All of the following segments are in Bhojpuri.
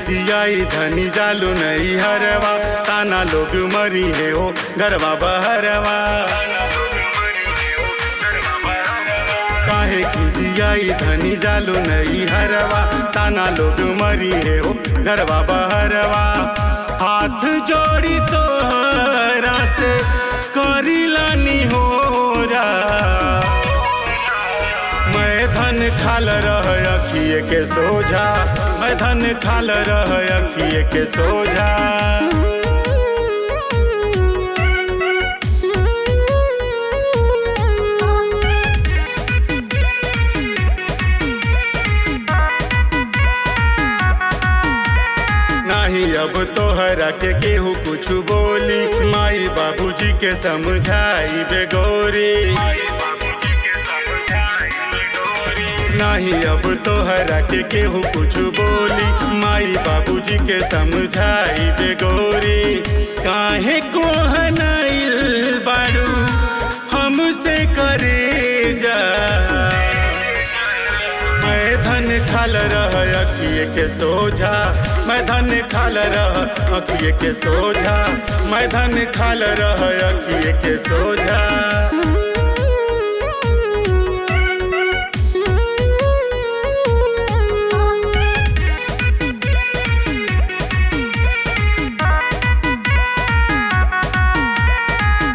खिसियाई धनी जालू नहीं हरवा, ताना लोग मरी है हो गरबा बहरवा। काहे खिसियाई धनी जालू नहीं हरवा, ताना लोग मरी है हो गरबा बहरवा। हाथ जोड़ी तोहरा से करिलानी हो मैं धन खाल रह अखिए के सोझा, मैं धन खाल रह अखिए के सोझा। नहीं अब तोहरा के केहू कुछ बोली, माई बाबूजी के समझाई बेगोरी। नहीं अब तोहरा के केहू कुछ बोली, माई बाबूजी के समझाई बेगोरी। काहे को हनाइल बाड़ू हमसे करे जा, मैं धन खाल रह अखिए के सोझा, मैं धन खाल रह अखिए के सोझा, मैं धन खाल रह अखिए के सोझा।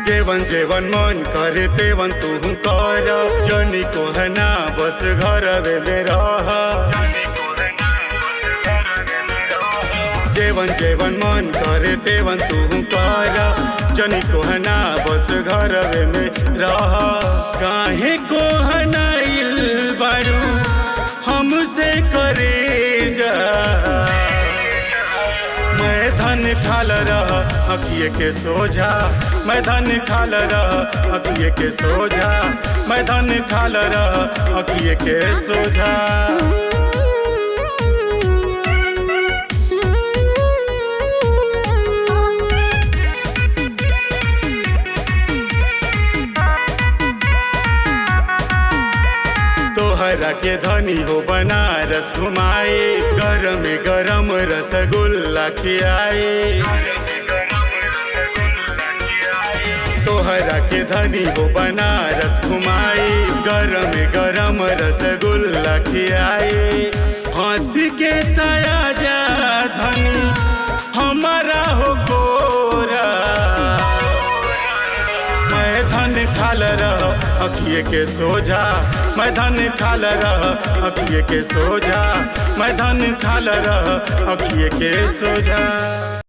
जेवन जेवन मन करे तेवन तू कर, जनी को है ना बस घर में रह। जेवन जेवन मन करे तेवन तू कर, जनी को है ना बस घर में रह। काहे को हनाइल बारू हमसे करे जा, मैं धन खाल रह अखिए के सोझा, मैं धन खाल रह अखिए के सोझा, मैं धन खाल रह अखिए के सोझा। तोहरा के धनी हो बनारस घुमाए, गरम गरम रसगुल्ला खियाए। तोहरा के धनी हो बनारस घुमाए, गरम गरम रसगुल्ला खियाए। हंसी के ताया जा धनी हमारा हो गोरा, मैं धन खाल रह अखिए के सोझा, मैं धन खाल रह अखिए के सोझा, मैं धन खाल रह अखिए के सोझा।